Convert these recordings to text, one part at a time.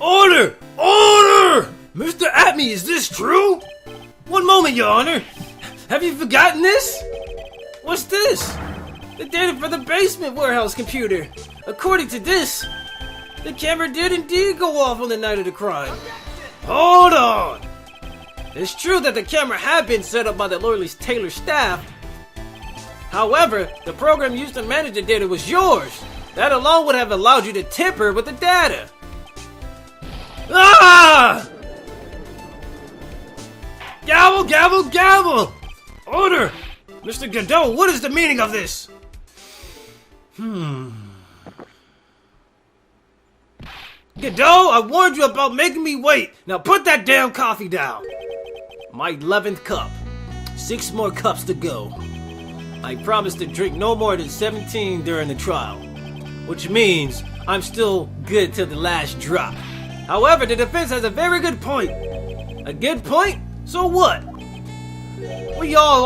Order! Order! Mr. Atme, is this true? One moment, Your Honor. Have you forgotten this? What's this? The data for the basement warehouse computer. According to this, the camera did indeed go off on the night of the crime. Hold on! It's true that the camera had been set up by the Lord Taylor staff. However, the program used to manage the data was yours. That alone would have allowed you to tamper with the data. Ah! Gavel, gavel, gavel! Order! Mr. Godot, what is the meaning of this? Godot, I warned you about making me wait. Now put that damn coffee down. My 11th cup. 6 more cups to go. I promised to drink no more than 17 during the trial, which means I'm still good till the last drop. However, the defense has a very good point. A good point? So what? We are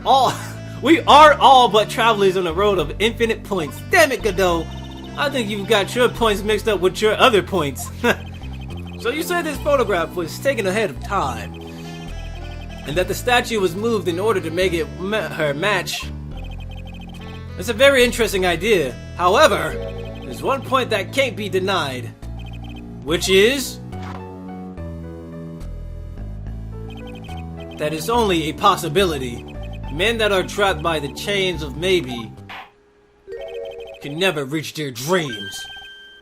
all but travelers on the road of infinite points. Damn it, Godot. I think you've got your points mixed up with your other points. So you say this photograph was taken ahead of time, and that the statue was moved in order to make it her match. It's a very interesting idea. However, there's one point that can't be denied, which is that it's only a possibility. Men that are trapped by the chains of maybe can never reach their dreams.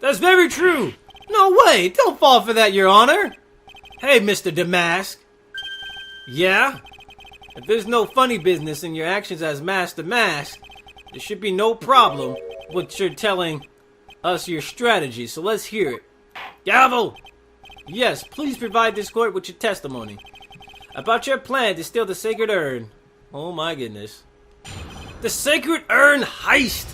That's very true. No way, don't fall for that, Your Honor. Hey, Mr. Damask. Yeah? If there's no funny business in your actions as Master Mask, there should be no problem with your telling us your strategy, so let's hear it. Gavel! Yes, please provide this court with your testimony about your plan to steal the sacred urn. Oh my goodness. The sacred urn heist!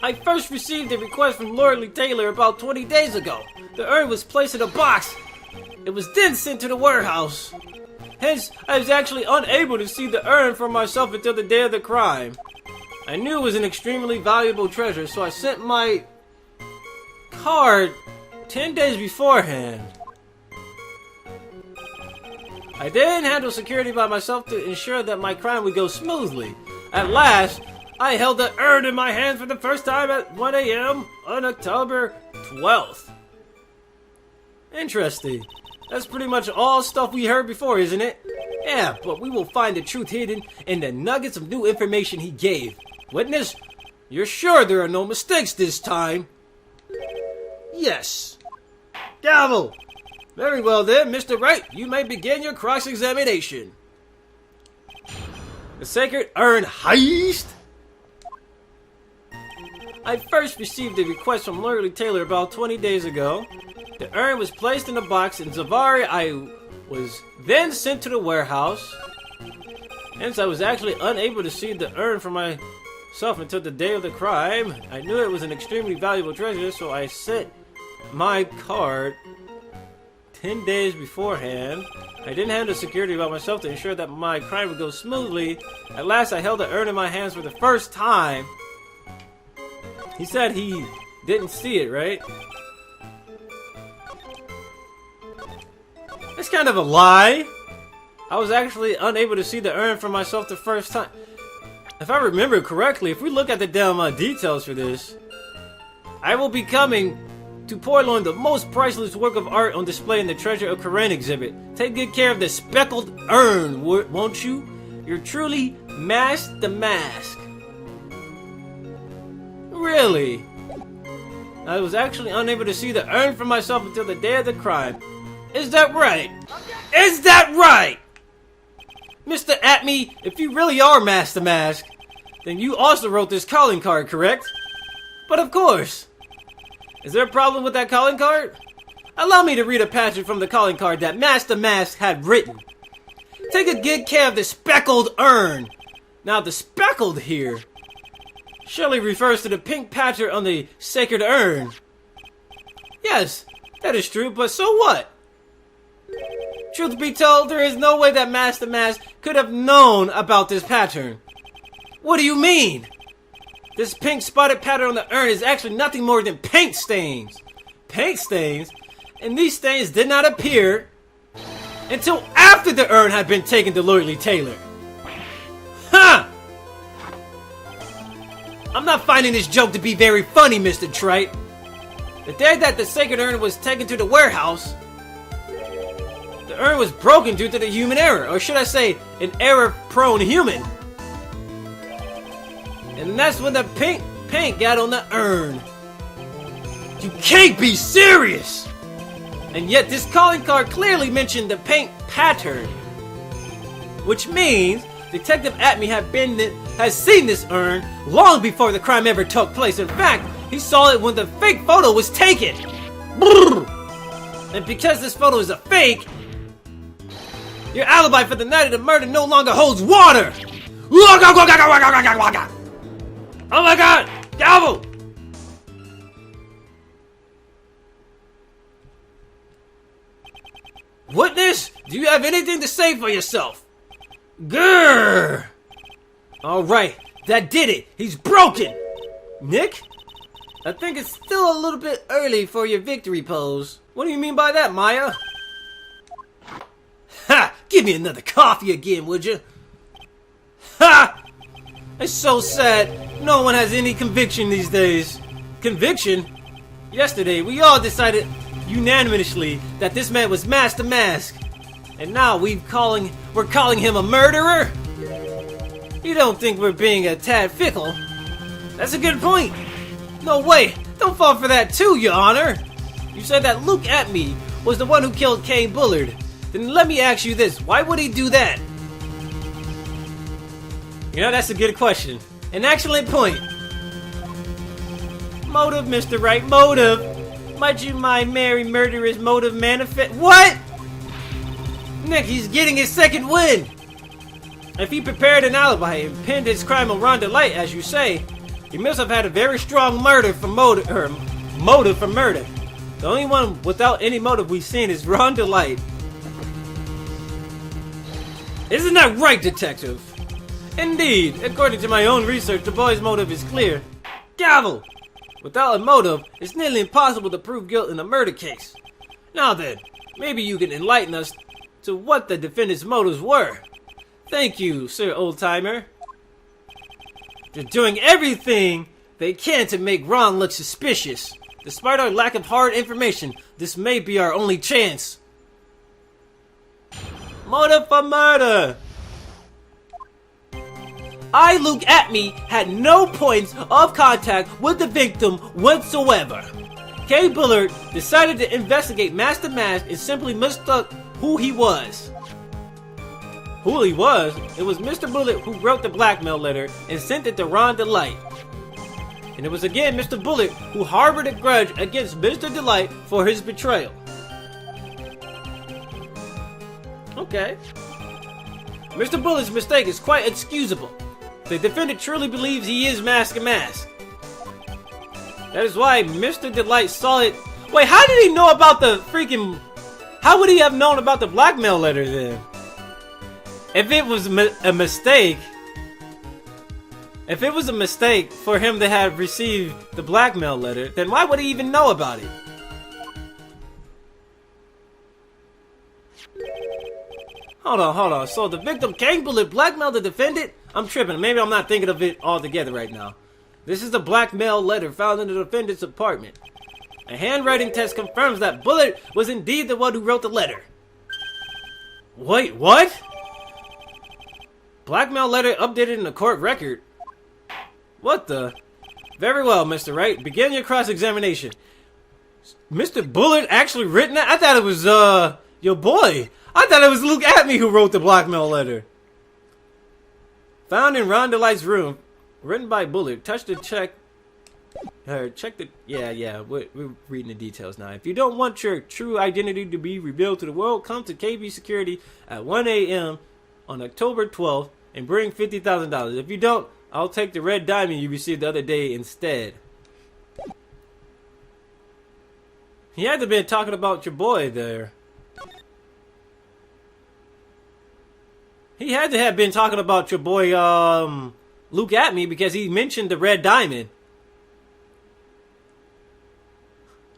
I first received a request from Lord Taylor about 20 days ago. The urn was placed in a box. It was then sent to the warehouse. Hence, I was actually unable to see the urn for myself until the day of the crime. I knew it was an extremely valuable treasure, so I sent my card 10 days beforehand. I then handled security by myself to ensure that my crime would go smoothly. At last, I held the urn in my hand for the first time at 1 a.m. on October 12th. Interesting. That's pretty much all stuff we heard before, isn't it? Yeah, but we will find the truth hidden in the nuggets of new information he gave. Witness, you're sure there are no mistakes this time? Yes. Gavel! Very well then, Mr. Wright, you may begin your cross-examination. The sacred urn heist? I first received a request from Lord Taylor about 20 days ago. The urn was placed in a box in Zavari. I was then sent to the warehouse. Hence, I was actually unable to see the urn for myself until the day of the crime. I knew it was an extremely valuable treasure, so I sent my card 10 days beforehand. I didn't handle security by myself to ensure that my crime would go smoothly. At last, I held the urn in my hands for the first time. He said he didn't see it, right? It's kind of a lie. I was actually unable to see the urn for myself the first time. If I remember correctly, if we look at the damn details for this, I will be coming to Portland the most priceless work of art on display in the Treasure of Karen exhibit. Take good care of the speckled urn, won't you? You're truly Mask the Mask. Really? I was actually unable to see the urn for myself until the day of the crime. Is that right? Is that right? Mr. Atme, if you really are Master Mask, then you also wrote this calling card, correct? But of course. Is there a problem with that calling card? Allow me to read a passage from the calling card that Master Mask had written. Take a good care of the speckled urn. Now the speckled here surely refers to the pink pattern on the sacred urn. Yes, that is true, but so what? Truth be told, there is no way that Master Mask could have known about this pattern. What do you mean? This pink spotted pattern on the urn is actually nothing more than paint. paint stains. Paint stains? And these stains did not appear until after the urn had been taken to Lordly Taylor. Ha! I'm not finding this joke to be very funny, Mr. Trite. The day that the sacred urn was taken to the warehouse, the urn was broken due to the human error, or should I say, an error-prone human. And that's when the paint got on the urn. You can't be serious! And yet this calling card clearly mentioned the paint pattern. Which means Detective Atme has seen this urn long before the crime ever took place. In fact, he saw it when the fake photo was taken. And because this photo is a fake, your alibi for the night of the murder no longer holds water. Oh my god! Gavel! Witness, do you have anything to say for yourself? Grrr! Alright, that did it. He's broken! Nick? I think it's still a little bit early for your victory pose. What do you mean by that, Maya? Ha! Give me another coffee again, would you? Ha! It's so sad. No one has any conviction these days. Conviction? Yesterday, we all decided unanimously that this man was Master Mask. And now we're calling him a murderer? You don't think we're being a tad fickle? That's a good point. No way. Don't fall for that too, Your Honor. You said that Luke Atme was the one who killed Kay Bullard. Then let me ask you this. Why would he do that? You know, that's a good question. An excellent point. Motive, Mr. Wright, motive. Might you mind Mary murderer's motive manifest? What? Nick, he's getting his second win. If he prepared an alibi and pinned his crime on Rhonda Light, as you say, he must have had a very strong motive for murder. The only one without any motive we've seen is Rhonda Light. Isn't that right, Detective? Indeed, according to my own research, the boy's motive is clear. Gavel! Without a motive, it's nearly impossible to prove guilt in a murder case. Now then, maybe you can enlighten us to what the defendant's motives were. Thank you, Sir Oldtimer. They're doing everything they can to make Ron look suspicious. Despite our lack of hard information, this may be our only chance. Motive for murder! I, Luke Atme, had no points of contact with the victim whatsoever. Kay Bullard decided to investigate Master Mask and simply mistook who he was. Who he was? It was Mr. Bullet who wrote the blackmail letter and sent it to Ron Delight. And it was again Mr. Bullet who harbored a grudge against Mr. Delight for his betrayal. Okay. Mr. Bullet's mistake is quite excusable. The defendant truly believes he is Mask and Mask. That is why Mr. Delight saw it. Wait, how did he know about the freaking... How would he have known about the blackmail letter then? If it was a mistake... If it was a mistake for him to have received the blackmail letter, then why would he even know about it? Hold on. So the victim Kay Bullet blackmailed the defendant? I'm tripping. Maybe I'm not thinking of it all together right now. This is the blackmail letter found in the defendant's apartment. A handwriting test confirms that Bullet was indeed the one who wrote the letter. Wait, what? Blackmail letter updated in the court record? What the? Very well, Mr. Wright. Begin your cross-examination. Mr. Bullet actually written that? I thought it was, your boy. I thought it was Luke Atme who wrote the blackmail letter. Found in Ron Delight's room. Written by Bullet. Touch the check. Check the... Yeah. We're reading the details now. If you don't want your true identity to be revealed to the world, come to KB Security at 1 a.m. on October 12th and bring $50,000. If you don't, I'll take the red diamond you received the other day instead. He had to have been talking about your boy there. He had to have been talking about your boy, Luke Atme, because he mentioned the red diamond.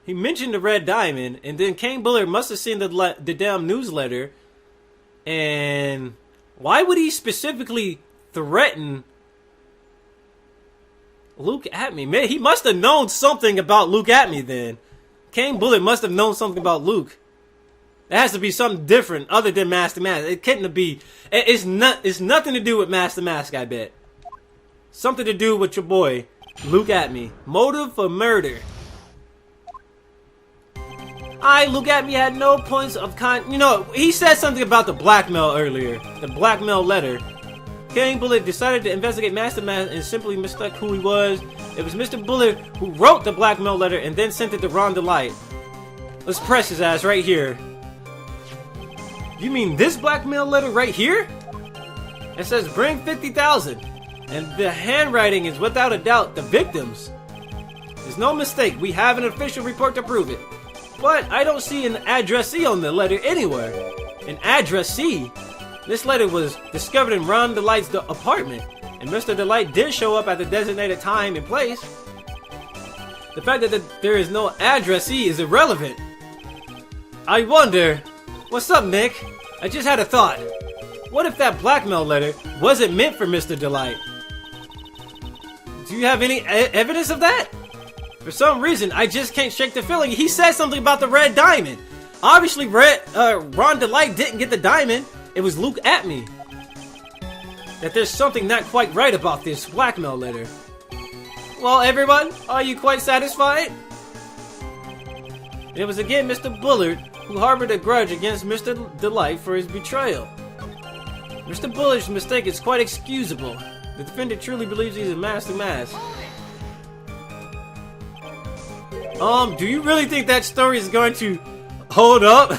He mentioned the red diamond, and then King Bullard must have seen the damn newsletter. And why would he specifically threaten Luke Atme? Man, he must have known something about Luke Atme then. King Bullard must have known something about Luke. It has to be something different other than Master Mask. It couldn't be. It's nothing to do with Master Mask, I bet. Something to do with your boy, Luke Atme. Motive for murder. Luke Atme had no points of You know, he said something about the blackmail earlier. The blackmail letter. King Bullard decided to investigate Master Mask and simply mistook who he was. It was Mr. Bullard who wrote the blackmail letter and then sent it to Ron Delight. Let's press his ass right here. You mean this blackmail letter right here? It says bring 50,000. And the handwriting is without a doubt the victim's. There's no mistake. We have an official report to prove it. But I don't see an addressee on the letter anywhere. An addressee? This letter was discovered in Ron Delight's apartment, and Mr. Delight did show up at the designated time and place. The fact that there is no addressee is irrelevant. I wonder... What's up, Nick? I just had a thought. What if that blackmail letter wasn't meant for Mr. Delight? Do you have any evidence of that? For some reason, I just can't shake the feeling. He said something about the red diamond. Obviously, Ron Delight didn't get the diamond. It was Luke Atme. That there's something not quite right about this blackmail letter. Well, everyone, are you quite satisfied? It was again Mr. Bullard who harbored a grudge against Mr. Delight for his betrayal. Mr. Bullard's mistake is quite excusable. The defendant truly believes he's a Master Mask. Do you really think that story is going to hold up?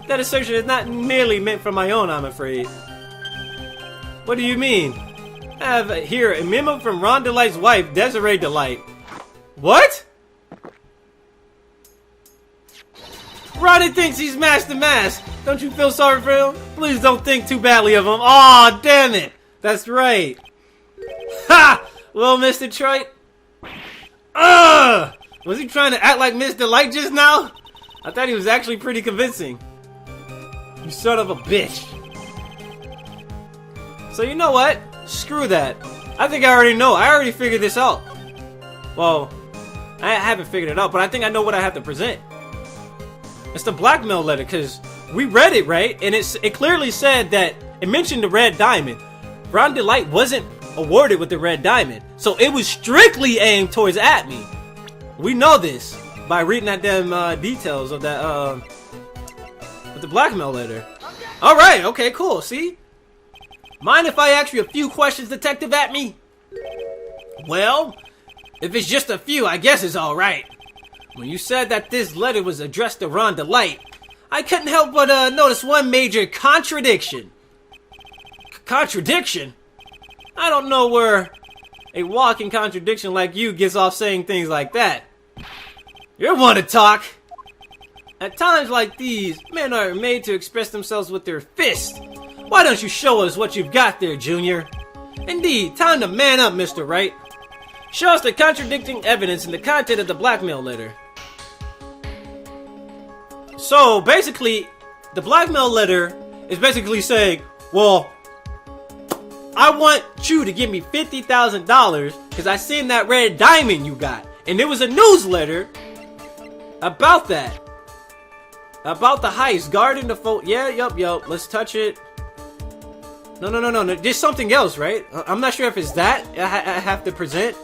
That assertion is not merely meant for my own, I'm afraid. What do you mean? I have here a memo from Ron Delight's wife, Desiree Delight. What? Ronnie thinks he's Master Mask. Don't you feel sorry for him? Please don't think too badly of him. Aw, damn it. That's right. Ha! Well, Mr. Detroit. Was he trying to act like Miss Delight just now? I thought he was actually pretty convincing. You son of a bitch. So you know what? Screw that. I think I already know. I already figured this out. Well, I haven't figured it out, but I think I know what I have to present. It's the blackmail letter, because we read it, right? And it clearly said that it mentioned the red diamond. Ron Delight wasn't awarded with the red diamond, so it was strictly aimed towards Atme. We know this by reading that damn details of that with the blackmail letter. All right, okay, cool. See, mind if I ask you a few questions, Detective Atme? Well, if it's just a few, I guess it's all right. When you said that this letter was addressed to Ron Delight, I couldn't help but notice one major contradiction. Contradiction? I don't know where a walking contradiction like you gets off saying things like that. You're one to talk. At times like these, men are made to express themselves with their fists. Why don't you show us what you've got there, Junior? Indeed, time to man up, Mr. Wright. Show us the contradicting evidence in the content of the blackmail letter. So, basically, the blackmail letter is basically saying, well, I want you to give me $50,000 because I seen that red diamond you got. And there was a newsletter about that. About the heist. Guarding the phone. Yeah, yup. Let's touch it. No. There's something else, right? I'm not sure if it's that I have to present.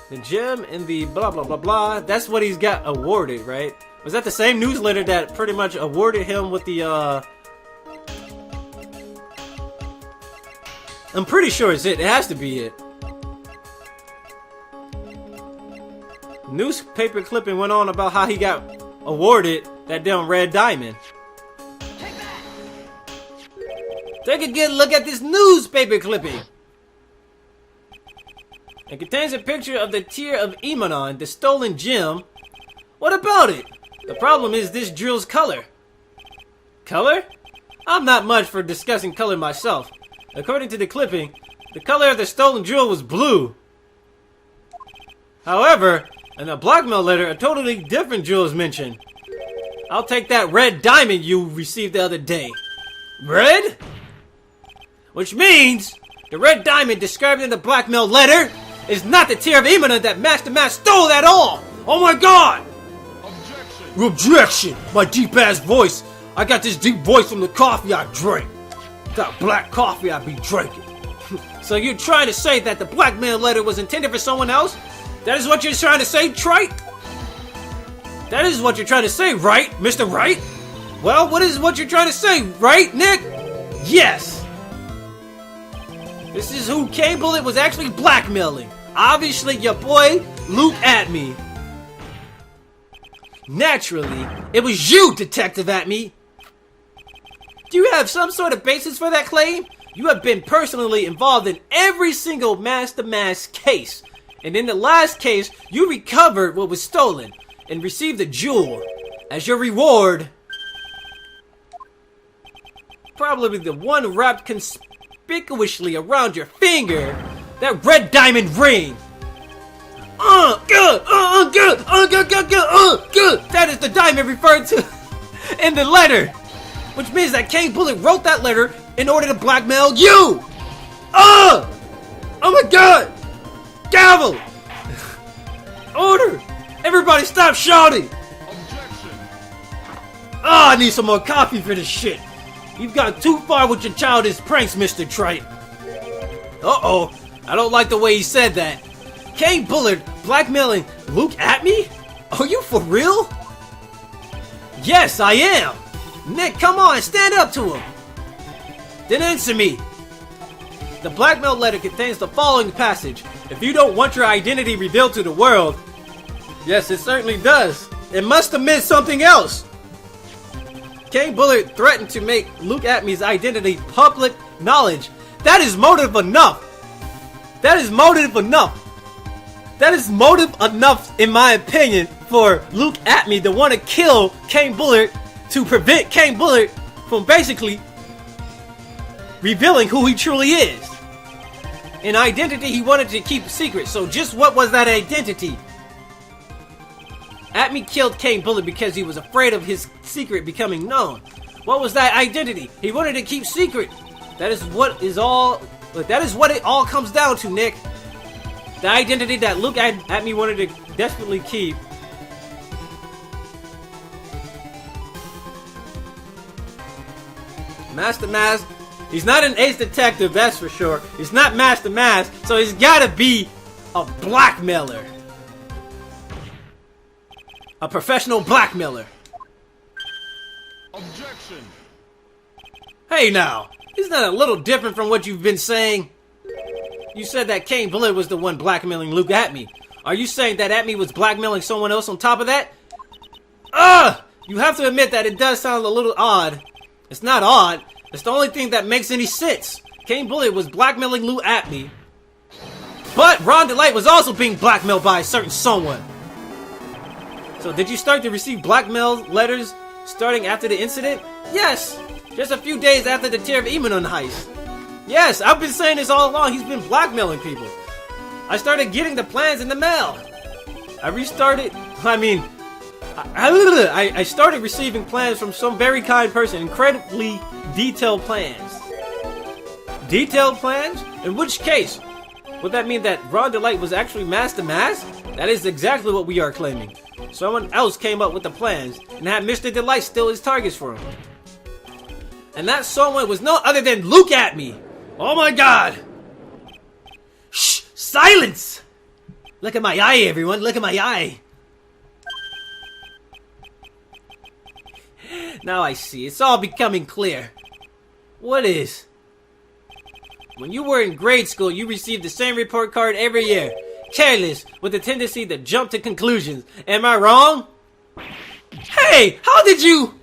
The gem and the blah blah blah blah. That's what he's got awarded, right? Was that the same newsletter that pretty much awarded him with the I'm pretty sure it's it. It has to be it. Newspaper clipping went on about how he got awarded that damn red diamond. Take a good look at this newspaper clipping. It contains a picture of the Tear of Emanon, the stolen gem. What about it? The problem is this drill's color. Color? I'm not much for discussing color myself. According to the clipping, The color of the stolen jewel was blue. However, in the blackmail letter, a totally different jewel is mentioned. I'll take that red diamond you received the other day. Red? Which means the red diamond described in the blackmail letter is not the tear of Imminent that Master Mask stole at all! Oh my god! Objection! My deep ass voice! I got this deep voice from the coffee I drink. That black coffee I be drinking. So you're trying to say that the blackmail letter was intended for someone else? That is what you're trying to say, Trite? That is what you're trying to say, right, Mr. Wright? Well, what is what you're trying to say, right, Nick? Yes! This is who Cane Bullet was actually blackmailing. Obviously, your boy, Luke Atme. Naturally, it was you, Detective Atme. Do you have some sort of basis for that claim? You have been personally involved in every single Master Mask case. And in the last case, you recovered what was stolen and received a jewel as your reward. Probably the one wrapped conspicuously around your finger, that red diamond ring. Good. That is the diamond referred to in the letter, which means that Cane Bullet wrote that letter in order to blackmail you. Oh my god! Gavel! Order! Everybody stop shouting! Objection! I need some more coffee for this shit. You've gone too far with your childish pranks, Mr. Trite. Uh-oh. I don't like the way he said that. Cane Bullet blackmailing Luke Atme? Are you for real? Yes, I am. Nick, come on, stand up to him. Then answer me. The blackmail letter contains the following passage. If you don't want your identity revealed to the world... Yes, it certainly does. It must have meant something else. Cane Bullet threatened to make Luke Atme's identity public knowledge. That is motive enough. That is motive enough. That is motive enough, in my opinion, for Luke Atme to want to kill Cane Bullet to prevent Cane Bullet from basically revealing who he truly is. An identity he wanted to keep secret. So just what was that identity? Atme killed Cane Bullet because he was afraid of his secret becoming known. What was that identity? He wanted to keep secret. That is what it all comes down to, Nick. The identity that Luke Atme wanted to desperately keep. Master Mask. He's not an ace detective, that's for sure. He's not Master Mask, so he's gotta be a blackmailer. A professional blackmailer. Objection. Hey now, isn't that a little different from what you've been saying? You said that Cane Bullet was the one blackmailing Luke Atme. Are you saying that Atme was blackmailing someone else on top of that? You have to admit that it does sound a little odd. It's not odd. It's the only thing that makes any sense. Cane Bullet was blackmailing Luke Atme. But Ron Delight was also being blackmailed by a certain someone. So did you start to receive blackmail letters starting after the incident? Yes! Just a few days after the Tear of Emanon heist. Yes, I've been saying this all along. He's been blackmailing people. I started getting the plans in the mail. I started receiving plans from some very kind person. Incredibly detailed plans. Detailed plans? In which case? Would that mean that Ron Delight was actually Master Mask? That is exactly what we are claiming. Someone else came up with the plans and had Mr. Delight steal his targets for him. And that someone was no other than Luke Atme. Oh my god! Shh! Silence! Look at my eye, everyone. Look at my eye. Now I see. It's all becoming clear. What is? When you were in grade school, you received the same report card every year. Careless, with a tendency to jump to conclusions. Am I wrong? Hey, how did you...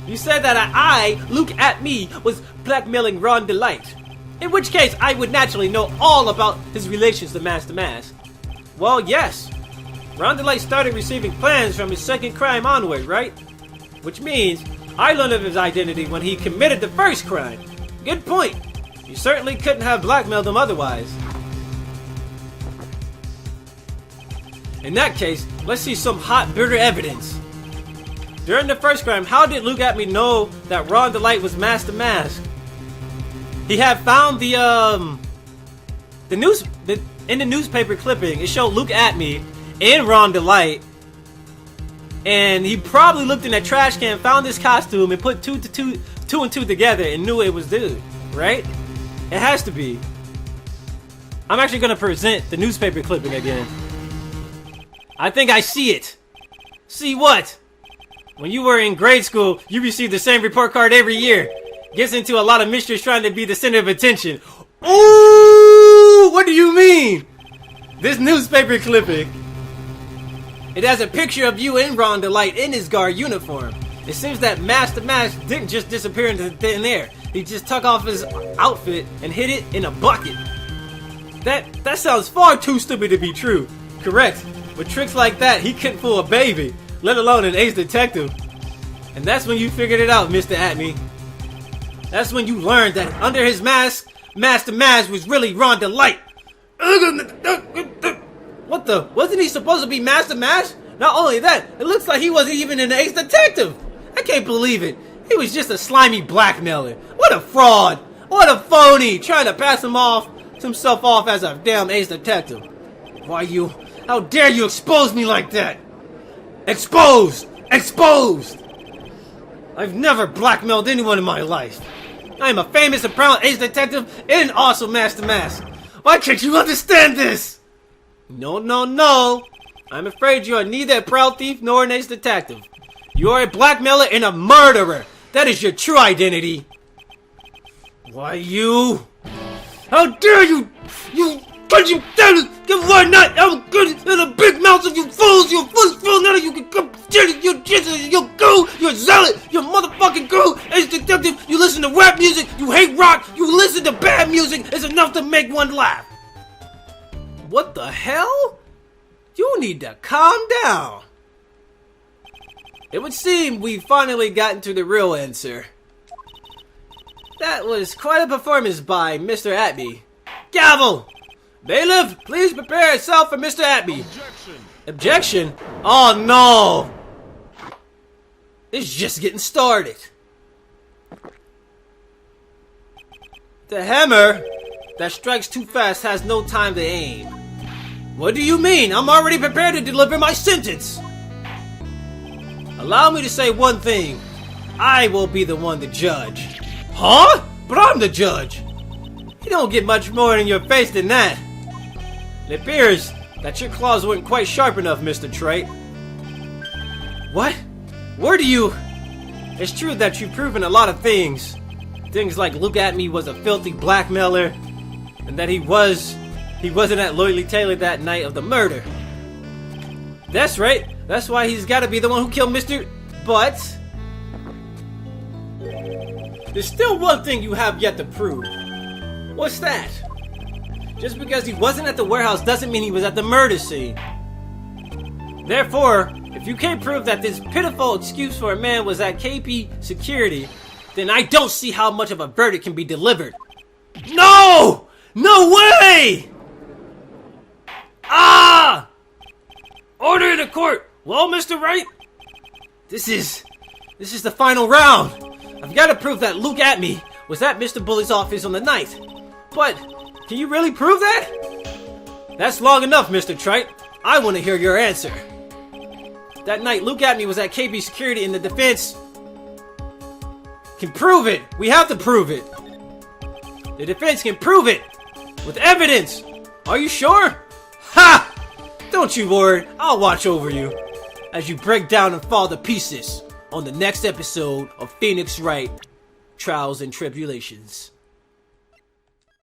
You said that I, Luke Atme, was blackmailing Ron Delight. In which case, I would naturally know all about his relations to Master Mask. Well, yes. Ron Delight started receiving plans from his second crime onward, right? Which means, I learned of his identity when he committed the first crime. Good point. You certainly couldn't have blackmailed him otherwise. In that case, let's see some hot, bitter evidence. During the first crime, how did Luke Atme know that Ron DeLite was Mask the Mask? He had found in the newspaper clipping, it showed Luke Atme and Ron DeLite, and he probably looked in that trash can, found this costume, and put two and two together and knew it was dude, right? It has to be. I'm actually gonna present the newspaper clipping again. I think I see it. See what? When you were in grade school, you received the same report card every year. Gets into a lot of mischief trying to be the center of attention. Ooh! What do you mean? This newspaper clipping. It has a picture of you and Ron DeLite in his guard uniform. It seems that Mask the Mask didn't just disappear into thin air. He just took off his outfit and hid it in a bucket. That sounds far too stupid to be true. Correct. With tricks like that, he couldn't fool a baby, let alone an ace detective. And that's when you figured it out, Mr. Atme. That's when you learned that under his mask, Mask the Mask was really Ron DeLite. What the? Wasn't he supposed to be Mask the Mask? Not only that, it looks like he wasn't even an ace detective. I can't believe it. He was just a slimy blackmailer. What a fraud. What a phony, trying to pass himself off as a damn ace detective. Why you? How dare you expose me like that? Exposed! Exposed! I've never blackmailed anyone in my life. I am a famous and proud ace detective and also Mask the Mask. Why can't you understand this? No, no, no. I'm afraid you are neither a proud thief nor an ace detective. You are a blackmailer and a murderer. That is your true identity. Why you? How dare you? You country devils! Why not? How good in the big mouths of you fools! You fool! None of you can come. You go! You're a zealot! You're a motherfucking go! Ace detective! You listen to rap music! You hate rock! You listen to bad music! It's enough to make one laugh! What the hell? You need to calm down. It would seem we've finally gotten to the real answer. That was quite a performance by Mr. Atme. Gavel! Bailiff, please prepare yourself for Mr. Atme. Objection! Objection? Oh no! It's just getting started. The hammer that strikes too fast has no time to aim. What do you mean? I'm already prepared to deliver my sentence. Allow me to say one thing. I will be the one to judge. Huh? But I'm the judge. You don't get much more in your face than that. It appears that your claws weren't quite sharp enough, Mr. Trait. What? Where do you... It's true that you've proven a lot of things. Things like Luke Atme was a filthy blackmailer, and that he wasn't at Loyally Taylor that night of the murder. That's right. That's why he's got to be the one who killed Mr. But... there's still one thing you have yet to prove. What's that? Just because he wasn't at the warehouse doesn't mean he was at the murder scene. Therefore, if you can't prove that this pitiful excuse for a man was at KP security, then I don't see how much of a verdict can be delivered. No! No way! Ah! Order in the court! Well, Mr. Wright? This is the final round. I've got to prove that Luke Atme was at Mr. Bully's office on the night. But, can you really prove that? That's long enough, Mr. Trite. I want to hear your answer. That night, Luke Atme was at KB Security and the defense can prove it. We have to prove it. The defense can prove it with evidence. Are you sure? Ha! Don't you worry. I'll watch over you as you break down and fall to pieces on the next episode of Phoenix Wright Trials and Tribulations.